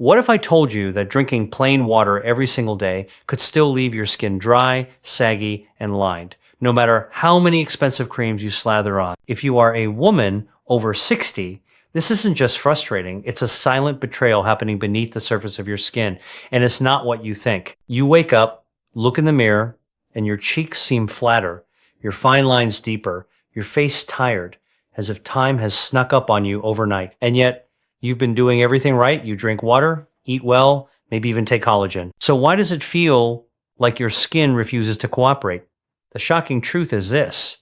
What if I told you that drinking plain water every single day could still leave your skin dry, saggy, and lined, no matter how many expensive creams you slather on? If you are a woman over 60, this isn't just frustrating, it's a silent betrayal happening beneath the surface of your skin, and it's not what you think. You wake up, look in the mirror, and your cheeks seem flatter, your fine lines deeper, your face tired, as if time has snuck up on you overnight. And yet, you've been doing everything right. You drink water, eat well, maybe even take collagen. So why does it feel like your skin refuses to cooperate? The shocking truth is this: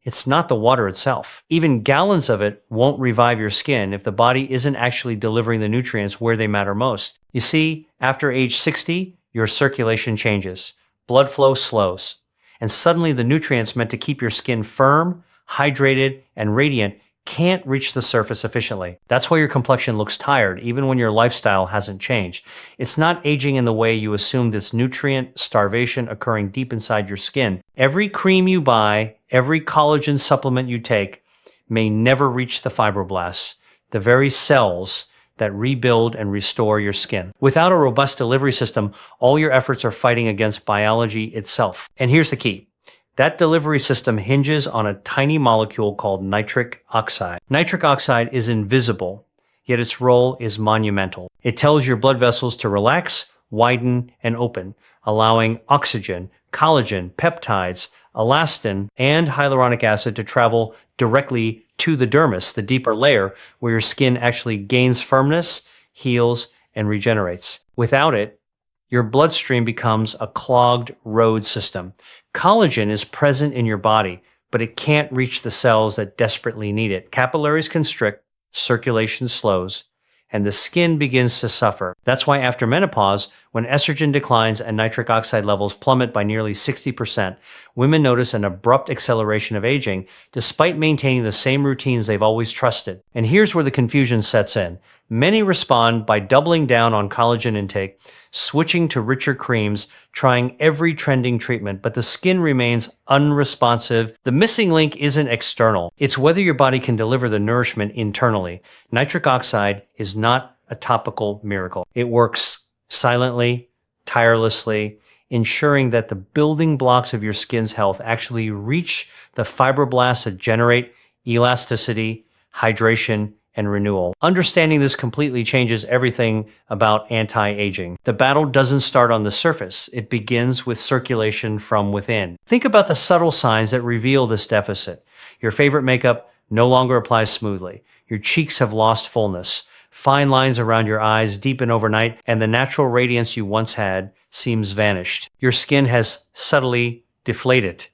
it's not the water itself. Even gallons of it won't revive your skin if the body isn't actually delivering the nutrients where they matter most. You see, after age 60, your circulation changes, blood flow slows, and suddenly the nutrients meant to keep your skin firm, hydrated, and radiant can't reach the surface efficiently. That's why your complexion looks tired, even when your lifestyle hasn't changed. It's not aging in the way you assume, this nutrient starvation occurring deep inside your skin. Every cream you buy, every collagen supplement you take may never reach the fibroblasts, the very cells that rebuild and restore your skin. Without a robust delivery system, all your efforts are fighting against biology itself. And here's the key: that delivery system hinges on a tiny molecule called nitric oxide. Nitric oxide is invisible, yet its role is monumental. It tells your blood vessels to relax, widen, and open, allowing oxygen, collagen, peptides, elastin, and hyaluronic acid to travel directly to the dermis, the deeper layer where your skin actually gains firmness, heals, and regenerates. Without it, your bloodstream becomes a clogged road system. Collagen is present in your body, but it can't reach the cells that desperately need it. Capillaries constrict, circulation slows, and the skin begins to suffer. That's why after menopause, when estrogen declines and nitric oxide levels plummet by nearly 60%, women notice an abrupt acceleration of aging, despite maintaining the same routines they've always trusted. And here's where the confusion sets in. Many respond by doubling down on collagen intake, switching to richer creams, trying every trending treatment, but the skin remains unresponsive. The missing link isn't external. It's whether your body can deliver the nourishment internally. Nitric oxide is not a topical miracle. It works silently, tirelessly, ensuring that the building blocks of your skin's health actually reach the fibroblasts that generate elasticity, hydration, and renewal. Understanding this completely changes everything about anti-aging. The battle doesn't start on the surface. It begins with circulation from within. Think about the subtle signs that reveal this deficit. Your favorite makeup no longer applies smoothly. Your cheeks have lost fullness. Fine lines around your eyes deepen overnight, and the natural radiance you once had seems vanished. Your skin has subtly deflated,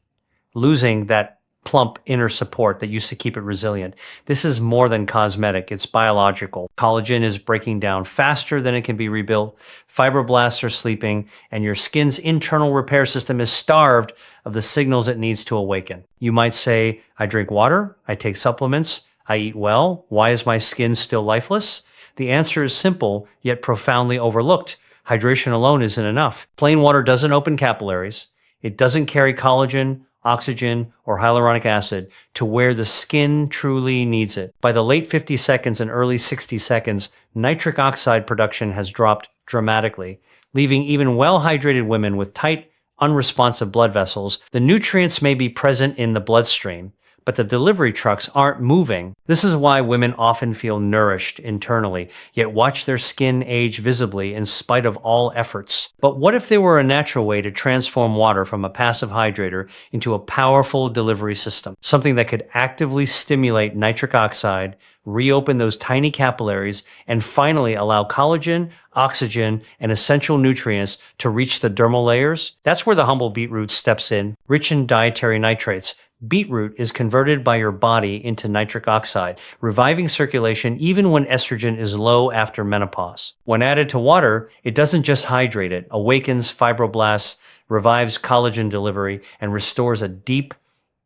losing that plump inner support that used to keep it resilient. This is more than cosmetic, it's biological. Collagen is breaking down faster than it can be rebuilt, fibroblasts are sleeping, and your skin's internal repair system is starved of the signals it needs to awaken. You might say, I drink water, I take supplements, I eat well, why is my skin still lifeless? The answer is simple, yet profoundly overlooked. Hydration alone isn't enough. Plain water doesn't open capillaries, it doesn't carry collagen, oxygen, or hyaluronic acid to where the skin truly needs it. By the late 50 seconds and early 60 seconds, nitric oxide production has dropped dramatically, leaving even well-hydrated women with tight, unresponsive blood vessels. The nutrients may be present in the bloodstream, but the delivery trucks aren't moving. This is why women often feel nourished internally, yet watch their skin age visibly in spite of all efforts. But what if there were a natural way to transform water from a passive hydrator into a powerful delivery system? Something that could actively stimulate nitric oxide, reopen those tiny capillaries, and finally allow collagen, oxygen, and essential nutrients to reach the dermal layers? That's where the humble beetroot steps in. Rich in dietary nitrates, beetroot is converted by your body into nitric oxide, reviving circulation even when estrogen is low after menopause. When added to water, it doesn't just hydrate it, awakens fibroblasts, revives collagen delivery, and restores a deep,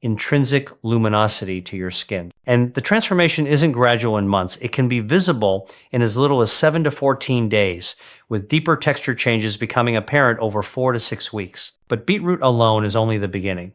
intrinsic luminosity to your skin. And the transformation isn't gradual in months. It can be visible in as little as 7 to 14 days, with deeper texture changes becoming apparent over 4 to 6 weeks. But beetroot alone is only the beginning.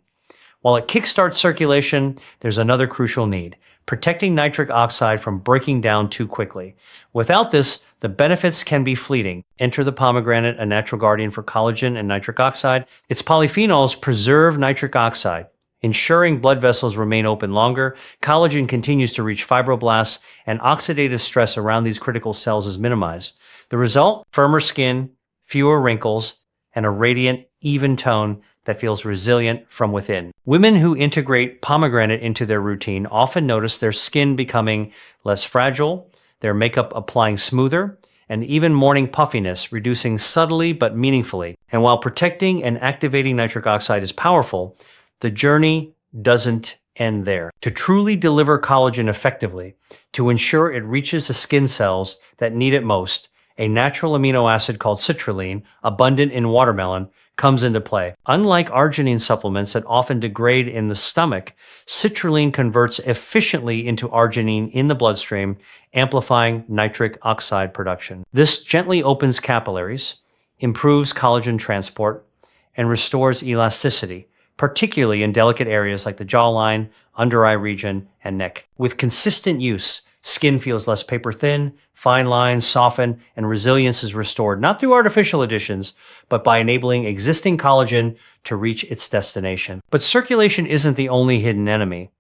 While it kickstarts circulation, there's another crucial need: protecting nitric oxide from breaking down too quickly. Without this, The benefits can be fleeting. Enter the pomegranate, a natural guardian for collagen and nitric oxide. Its polyphenols preserve nitric oxide, ensuring blood vessels remain open longer. Collagen continues to reach fibroblasts, and oxidative stress around these critical cells is minimized. The result? Firmer skin, fewer wrinkles, and a radiant, even tone that feels resilient from within. Women who integrate pomegranate into their routine often notice their skin becoming less fragile, their makeup applying smoother, and even morning puffiness reducing subtly but meaningfully. And while protecting and activating nitric oxide is powerful, the journey doesn't end there. To truly deliver collagen effectively, to ensure it reaches the skin cells that need it most, a natural amino acid called citrulline, abundant in watermelon, comes into play. Unlike arginine supplements that often degrade in the stomach, citrulline converts efficiently into arginine in the bloodstream, amplifying nitric oxide production. This gently opens capillaries, improves collagen transport, and restores elasticity, particularly in delicate areas like the jawline, under eye region, and neck. With consistent use, skin feels less paper thin, fine lines soften, and resilience is restored, not through artificial additions, but by enabling existing collagen to reach its destination. But circulation isn't the only hidden enemy.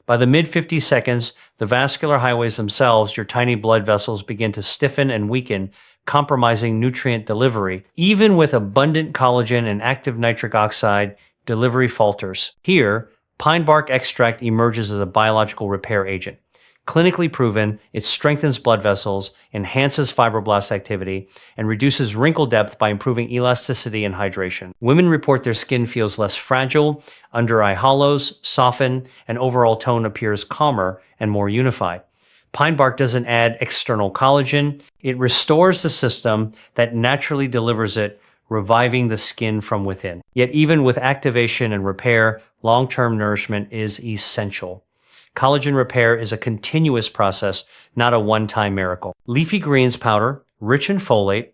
By the mid-50 seconds, the vascular highways themselves, your tiny blood vessels, begin to stiffen and weaken, compromising nutrient delivery. Even with abundant collagen and active nitric oxide, delivery falters. Here, pine bark extract emerges as a biological repair agent. Clinically proven, it strengthens blood vessels, enhances fibroblast activity, and reduces wrinkle depth by improving elasticity and hydration. Women report their skin feels less fragile, under eye hollows soften, and overall tone appears calmer and more unified. Pine bark doesn't add external collagen, it restores the system that naturally delivers it, reviving the skin from within. Yet even with activation and repair, long-term nourishment is essential. Collagen repair is a continuous process, not a one-time miracle. Leafy greens powder, rich in folate,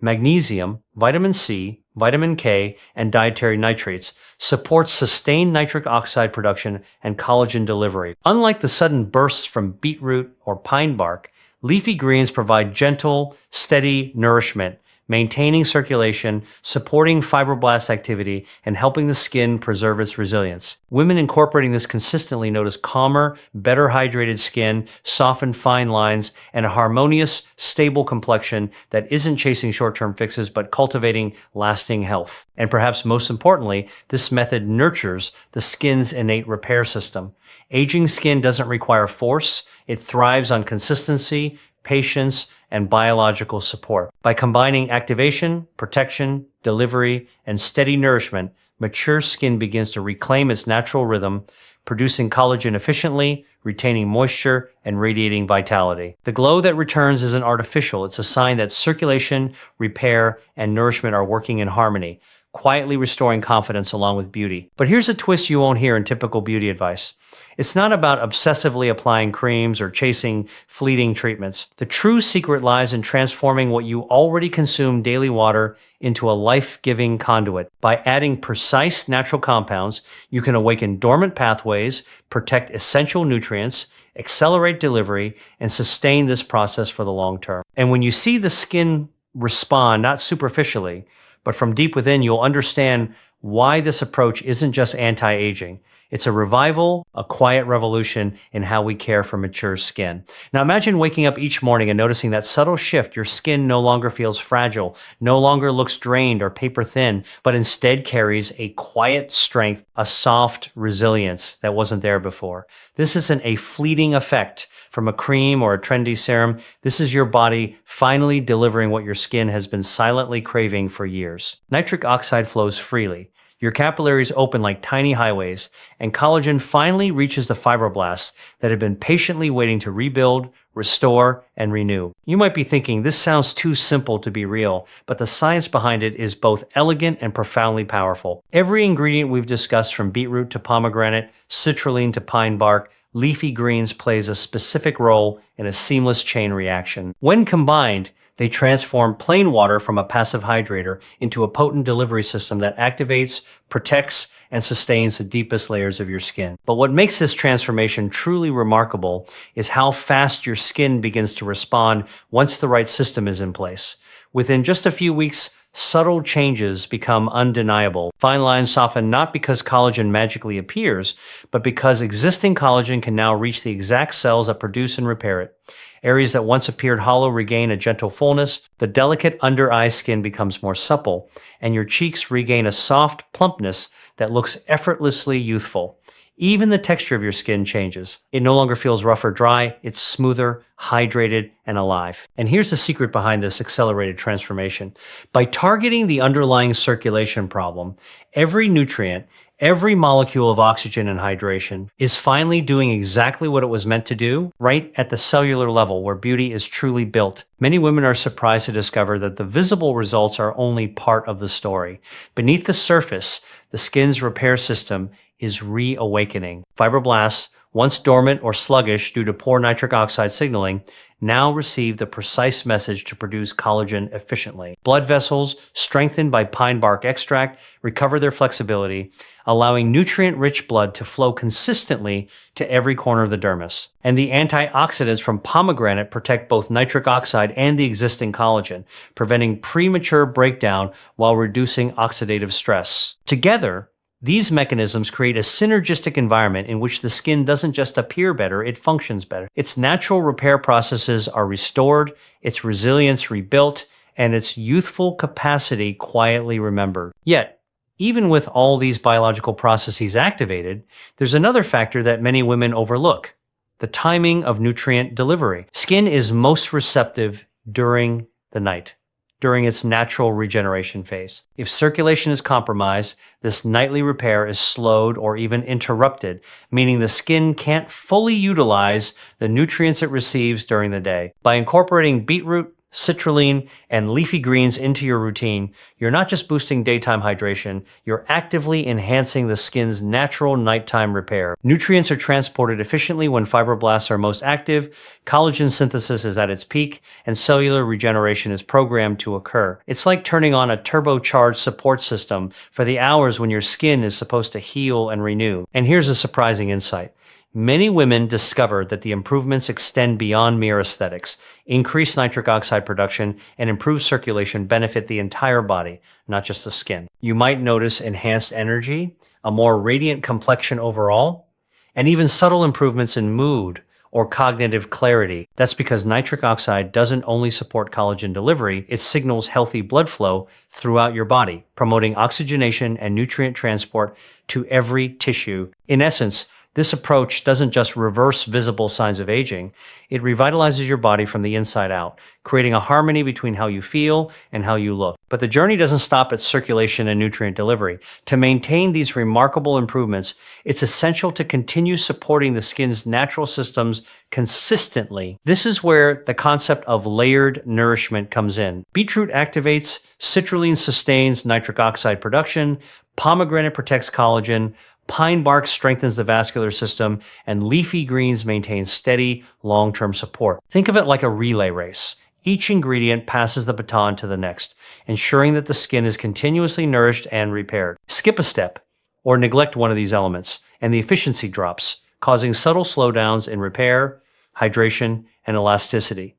magnesium, vitamin C, vitamin K, and dietary nitrates, supports sustained nitric oxide production and collagen delivery. Unlike the sudden bursts from beetroot or pine bark, leafy greens provide gentle, steady nourishment, maintaining circulation, supporting fibroblast activity, and helping the skin preserve its resilience. Women incorporating this consistently notice calmer, better hydrated skin, softened fine lines, and a harmonious, stable complexion that isn't chasing short-term fixes but cultivating lasting health. And perhaps most importantly, this method nurtures the skin's innate repair system. Aging skin doesn't require force, it thrives on consistency, patience, and biological support. By combining activation, protection, delivery, and steady nourishment, mature skin begins to reclaim its natural rhythm, producing collagen efficiently, retaining moisture, and radiating vitality. The glow that returns isn't artificial, it's a sign that circulation, repair, and nourishment are working in harmony, quietly restoring confidence along with beauty. But here's a twist you won't hear in typical beauty advice. It's not about obsessively applying creams or chasing fleeting treatments. The true secret lies in transforming what you already consume daily water into a life-giving conduit. By adding precise natural compounds, you can awaken dormant pathways, protect essential nutrients, accelerate delivery, and sustain this process for the long term. And when you see the skin respond, not superficially, but from deep within, you'll understand why this approach isn't just anti-aging. It's a revival, a quiet revolution in how we care for mature skin. Now imagine waking up each morning and noticing that subtle shift. Your skin no longer feels fragile, no longer looks drained or paper thin, but instead carries a quiet strength, a soft resilience that wasn't there before. This isn't a fleeting effect from a cream or a trendy serum. This is your body finally delivering what your skin has been silently craving for years. Nitric oxide flows freely. Your capillaries open like tiny highways, and collagen finally reaches the fibroblasts that have been patiently waiting to rebuild, restore, and renew. You might be thinking, this sounds too simple to be real, but the science behind it is both elegant and profoundly powerful. Every ingredient we've discussed, from beetroot to pomegranate, citrulline to pine bark, leafy greens, plays a specific role in a seamless chain reaction. When combined, They transform plain water from a passive hydrator into a potent delivery system that activates, protects, and sustains the deepest layers of your skin. But what makes this transformation truly remarkable is how fast your skin begins to respond once the right system is in place. Within just a few weeks, subtle changes become undeniable. Fine lines soften not because collagen magically appears, but because existing collagen can now reach the exact cells that produce and repair it. Areas that once appeared hollow regain a gentle fullness, the delicate under-eye skin becomes more supple, and your cheeks regain a soft plumpness that looks effortlessly youthful. Even the texture of your skin changes. It no longer feels rough or dry, it's smoother, hydrated, and alive. And here's the secret behind this accelerated transformation. By targeting the underlying circulation problem, every nutrient, every molecule of oxygen and hydration is finally doing exactly what it was meant to do, right at the cellular level where beauty is truly built. Many women are surprised to discover that the visible results are only part of the story. Beneath the surface, the skin's repair system is reawakening. Fibroblasts, once dormant or sluggish due to poor nitric oxide signaling, now receive the precise message to produce collagen efficiently. Blood vessels, strengthened by pine bark extract, recover their flexibility, allowing nutrient-rich blood to flow consistently to every corner of the dermis. And the antioxidants from pomegranate protect both nitric oxide and the existing collagen, preventing premature breakdown while reducing oxidative stress. Together, these mechanisms create a synergistic environment in which the skin doesn't just appear better, it functions better. Its natural repair processes are restored, its resilience rebuilt, and its youthful capacity quietly remembered. Yet, even with all these biological processes activated, there's another factor that many women overlook: the timing of nutrient delivery. Skin is most receptive during the night, during its natural regeneration phase. If circulation is compromised, this nightly repair is slowed or even interrupted, meaning the skin can't fully utilize the nutrients it receives during the day. By incorporating beetroot, citrulline, and leafy greens into your routine, you're not just boosting daytime hydration, you're actively enhancing the skin's natural nighttime repair. Nutrients are transported efficiently when fibroblasts are most active, collagen synthesis is at its peak, and cellular regeneration is programmed to occur. It's like turning on a turbocharged support system for the hours when your skin is supposed to heal and renew. And here's a surprising insight. Many women discover that the improvements extend beyond mere aesthetics. Increased nitric oxide production and improved circulation benefit the entire body, not just the skin. You might notice enhanced energy, a more radiant complexion overall, and even subtle improvements in mood or cognitive clarity. That's because nitric oxide doesn't only support collagen delivery, it signals healthy blood flow throughout your body, promoting oxygenation and nutrient transport to every tissue. In essence, this approach doesn't just reverse visible signs of aging, it revitalizes your body from the inside out, creating a harmony between how you feel and how you look. But the journey doesn't stop at circulation and nutrient delivery. To maintain these remarkable improvements, it's essential to continue supporting the skin's natural systems consistently. This is where the concept of layered nourishment comes in. Beetroot activates, citrulline sustains nitric oxide production, pomegranate protects collagen, pine bark strengthens the vascular system, and leafy greens maintain steady, long-term support. Think of it like a relay race. Each ingredient passes the baton to the next, ensuring that the skin is continuously nourished and repaired. Skip a step or neglect one of these elements, and the efficiency drops, causing subtle slowdowns in repair, hydration, and elasticity.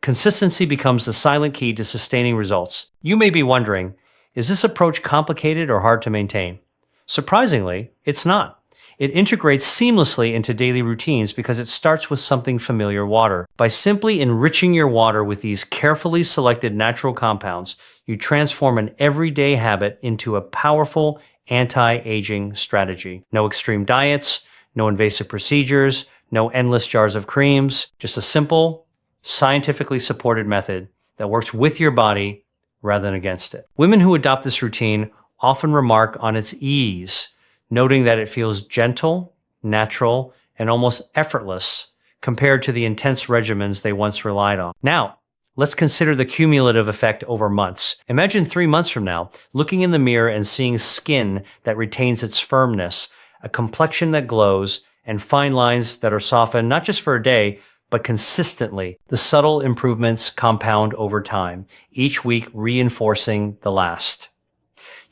Consistency becomes the silent key to sustaining results. You may be wondering, is this approach complicated or hard to maintain? Surprisingly, it's not. It integrates seamlessly into daily routines because it starts with something familiar: water. By simply enriching your water with these carefully selected natural compounds, you transform an everyday habit into a powerful anti-aging strategy. No extreme diets, no invasive procedures, no endless jars of creams, just a simple, scientifically supported method that works with your body rather than against it. Women who adopt this routine often remark on its ease, noting that it feels gentle, natural, and almost effortless compared to the intense regimens they once relied on. Now, let's consider the cumulative effect over months. Imagine 3 months from now, looking in the mirror and seeing skin that retains its firmness, a complexion that glows, and fine lines that are softened not just for a day, but consistently. The subtle improvements compound over time, each week reinforcing the last.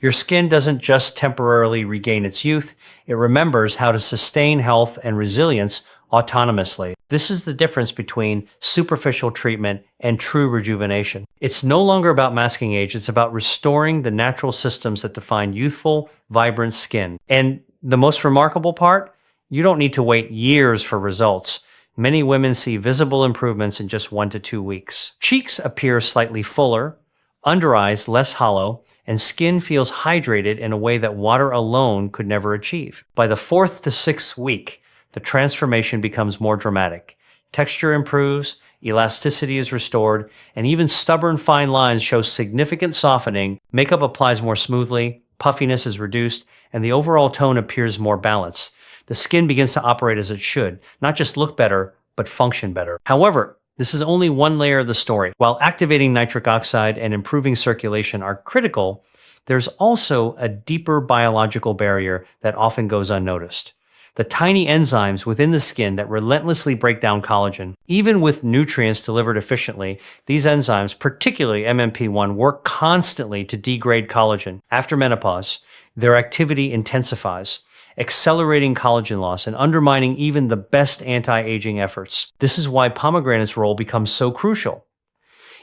Your skin doesn't just temporarily regain its youth, it remembers how to sustain health and resilience autonomously. This is the difference between superficial treatment and true rejuvenation. It's no longer about masking age, it's about restoring the natural systems that define youthful, vibrant skin. And the most remarkable part? You don't need to wait years for results. Many women see visible improvements in just 1 to 2 weeks. Cheeks appear slightly fuller, under eyes less hollow, and skin feels hydrated in a way that water alone could never achieve. By the 4th to 6th week, the transformation becomes more dramatic. Texture improves, elasticity is restored, and even stubborn fine lines show significant softening. Makeup applies more smoothly, puffiness is reduced, and the overall tone appears more balanced. The skin begins to operate as it should, not just look better, but function better. However, this is only one layer of the story. While activating nitric oxide and improving circulation are critical, there's also a deeper biological barrier that often goes unnoticed. The tiny enzymes within the skin that relentlessly break down collagen. Even with nutrients delivered efficiently, these enzymes, particularly MMP1, work constantly to degrade collagen. After menopause, their activity intensifies, accelerating collagen loss and undermining even the best anti-aging efforts. This is why pomegranate's role becomes so crucial.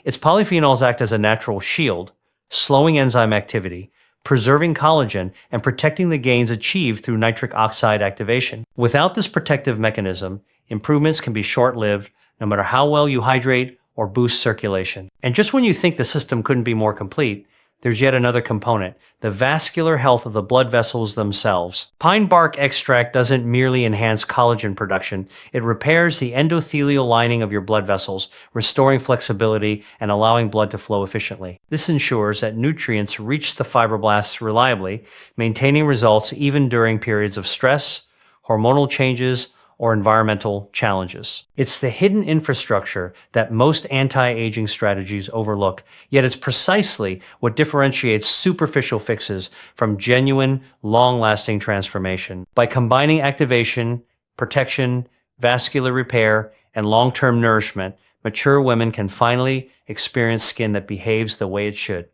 Its polyphenols act as a natural shield, slowing enzyme activity, preserving collagen, and protecting the gains achieved through nitric oxide activation. Without this protective mechanism, improvements can be short-lived, no matter how well you hydrate or boost circulation. And just when you think the system couldn't be more complete, there's yet another component, the vascular health of the blood vessels themselves. Pine bark extract doesn't merely enhance collagen production, it repairs the endothelial lining of your blood vessels, restoring flexibility and allowing blood to flow efficiently. This ensures that nutrients reach the fibroblasts reliably, maintaining results even during periods of stress, hormonal changes, or environmental challenges. It's the hidden infrastructure that most anti-aging strategies overlook, yet it's precisely what differentiates superficial fixes from genuine, long-lasting transformation. By combining activation, protection, vascular repair, and long-term nourishment, mature women can finally experience skin that behaves the way it should.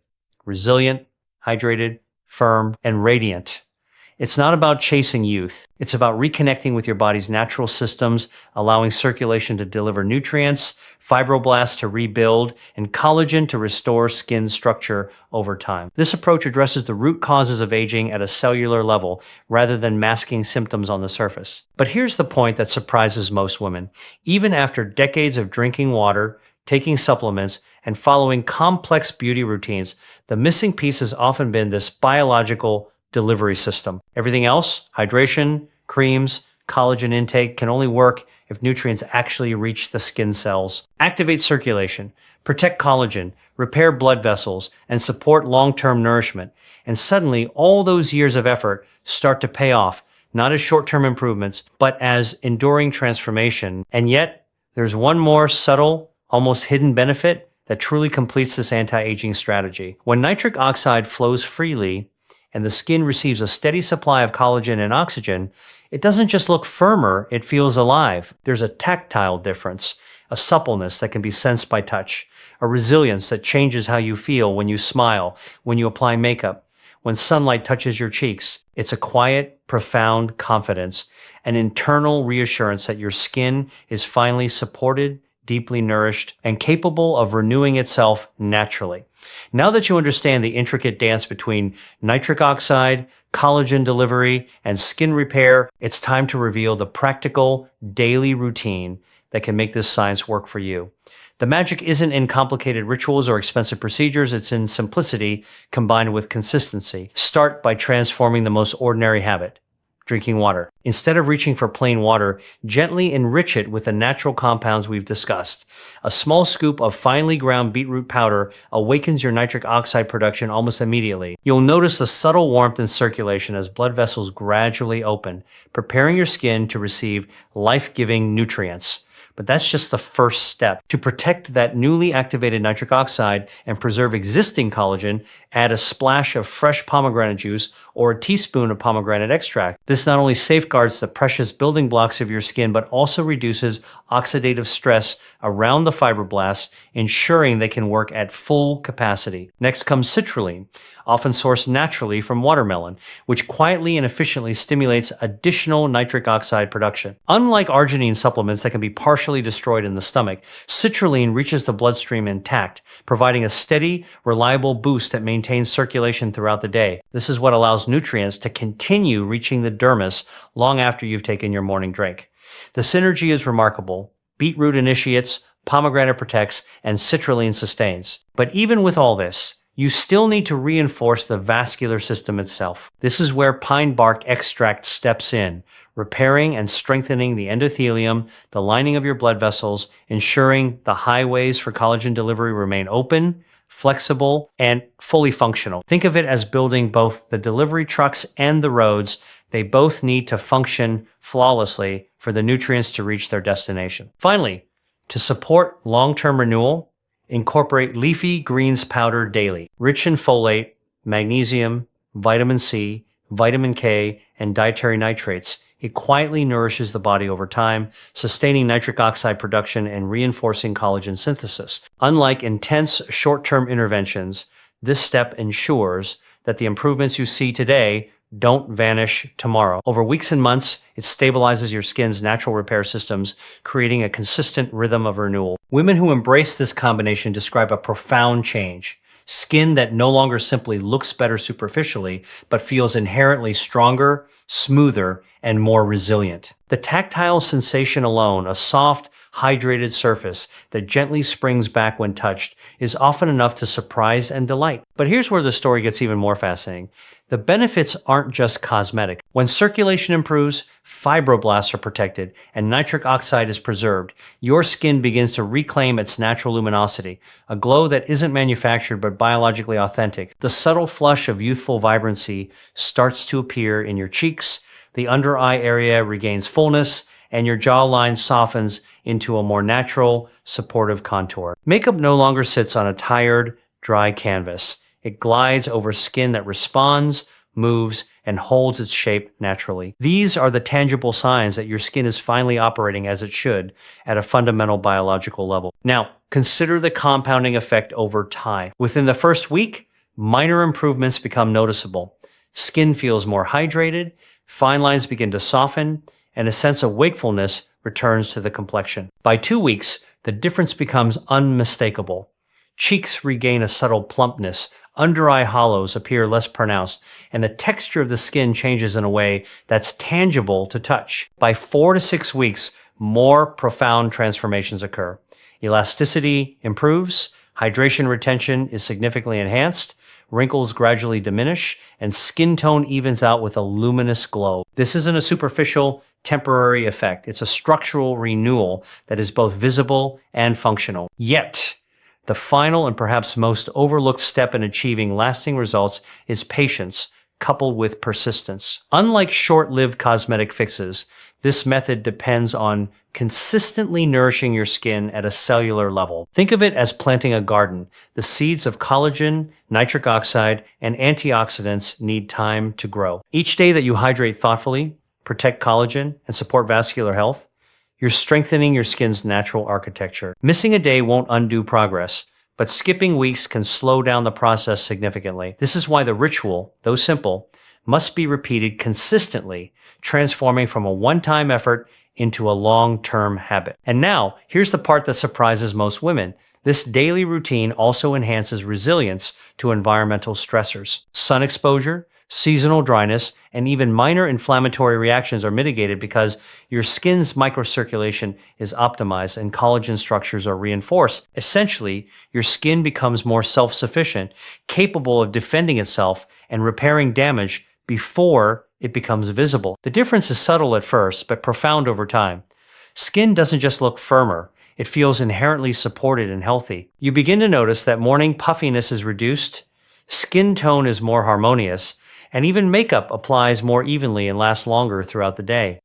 Resilient, hydrated, firm, and radiant. It's not about chasing youth. It's about reconnecting with your body's natural systems, allowing circulation to deliver nutrients, fibroblasts to rebuild, and collagen to restore skin structure over time. This approach addresses the root causes of aging at a cellular level rather than masking symptoms on the surface. But here's the point that surprises most women. Even after decades of drinking water, taking supplements, and following complex beauty routines, the missing piece has often been this biological delivery system. Everything else, hydration, creams, collagen intake, can only work if nutrients actually reach the skin cells. Activate circulation, protect collagen, repair blood vessels, and support long-term nourishment. And suddenly, all those years of effort start to pay off, not as short-term improvements, but as enduring transformation. And yet, there's one more subtle, almost hidden benefit that truly completes this anti-aging strategy. When nitric oxide flows freely, and the skin receives a steady supply of collagen and oxygen, it doesn't just look firmer, it feels alive. There's a tactile difference, a suppleness that can be sensed by touch, a resilience that changes how you feel when you smile, when you apply makeup, when sunlight touches your cheeks. It's a quiet, profound confidence, an internal reassurance that your skin is finally supported, deeply nourished, and capable of renewing itself naturally. Now that you understand the intricate dance between nitric oxide, collagen delivery, and skin repair, it's time to reveal the practical, daily routine that can make this science work for you. The magic isn't in complicated rituals or expensive procedures, it's in simplicity combined with consistency. Start by transforming the most ordinary habit, drinking water. Instead of reaching for plain water, gently enrich it with the natural compounds we've discussed. A small scoop of finely ground beetroot powder awakens your nitric oxide production almost immediately. You'll notice a subtle warmth in circulation as blood vessels gradually open, preparing your skin to receive life-giving nutrients. But that's just the first step. To protect that newly activated nitric oxide and preserve existing collagen, add a splash of fresh pomegranate juice or a teaspoon of pomegranate extract. This not only safeguards the precious building blocks of your skin, but also reduces oxidative stress around the fibroblasts, ensuring they can work at full capacity. Next comes citrulline, often sourced naturally from watermelon, which quietly and efficiently stimulates additional nitric oxide production. Unlike arginine supplements that can be partially destroyed in the stomach, citrulline reaches the bloodstream intact, providing a steady, reliable boost that maintains circulation throughout the day. This is what allows nutrients to continue reaching the dermis long after you've taken your morning drink. The synergy is remarkable. Beetroot initiates, pomegranate protects, and citrulline sustains. But even with all this, you still need to reinforce the vascular system itself. This is where pine bark extract steps in, repairing and strengthening the endothelium, the lining of your blood vessels, ensuring the highways for collagen delivery remain open, flexible, and fully functional. Think of it as building both the delivery trucks and the roads. They both need to function flawlessly for the nutrients to reach their destination. Finally, to support long-term renewal, incorporate leafy greens powder daily. Rich in folate, magnesium, vitamin C, vitamin K, and dietary nitrates, it quietly nourishes the body over time, sustaining nitric oxide production and reinforcing collagen synthesis. Unlike intense short-term interventions, this step ensures that the improvements you see today don't vanish tomorrow. Over weeks and months, it stabilizes your skin's natural repair systems, creating a consistent rhythm of renewal. Women who embrace this combination describe a profound change. Skin that no longer simply looks better superficially, but feels inherently stronger, smoother, and more resilient. The tactile sensation alone, a soft, hydrated surface that gently springs back when touched, is often enough to surprise and delight. But here's where the story gets even more fascinating. The benefits aren't just cosmetic. When circulation improves, fibroblasts are protected, and nitric oxide is preserved, your skin begins to reclaim its natural luminosity, a glow that isn't manufactured but biologically authentic. The subtle flush of youthful vibrancy starts to appear in your cheeks, the under eye area regains fullness, and your jawline softens into a more natural, supportive contour. Makeup no longer sits on a tired, dry canvas. It glides over skin that responds, moves, and holds its shape naturally. These are the tangible signs that your skin is finally operating as it should at a fundamental biological level. Now, consider the compounding effect over time. Within the first week, minor improvements become noticeable. Skin feels more hydrated, fine lines begin to soften, and a sense of wakefulness returns to the complexion. By 2 weeks, the difference becomes unmistakable. Cheeks regain a subtle plumpness, under-eye hollows appear less pronounced, and the texture of the skin changes in a way that's tangible to touch. By 4 to 6 weeks, more profound transformations occur. Elasticity improves, hydration retention is significantly enhanced, wrinkles gradually diminish, and skin tone evens out with a luminous glow. This isn't a superficial, temporary effect. It's a structural renewal that is both visible and functional. Yet, the final and perhaps most overlooked step in achieving lasting results is patience, coupled with persistence. Unlike short-lived cosmetic fixes, this method depends on consistently nourishing your skin at a cellular level. Think of it as planting a garden. The seeds of collagen, nitric oxide, and antioxidants need time to grow. Each day that you hydrate thoughtfully, protect collagen, and support vascular health, you're strengthening your skin's natural architecture. Missing a day won't undo progress, but skipping weeks can slow down the process significantly. This is why the ritual, though simple, must be repeated consistently, transforming from a one-time effort into a long-term habit. And now, here's the part that surprises most women. This daily routine also enhances resilience to environmental stressors. Sun exposure, seasonal dryness, and even minor inflammatory reactions are mitigated because your skin's microcirculation is optimized and collagen structures are reinforced. Essentially, your skin becomes more self-sufficient, capable of defending itself and repairing damage before it becomes visible. The difference is subtle at first, but profound over time. Skin doesn't just look firmer, it feels inherently supported and healthy. You begin to notice that morning puffiness is reduced, skin tone is more harmonious, and even makeup applies more evenly and lasts longer throughout the day.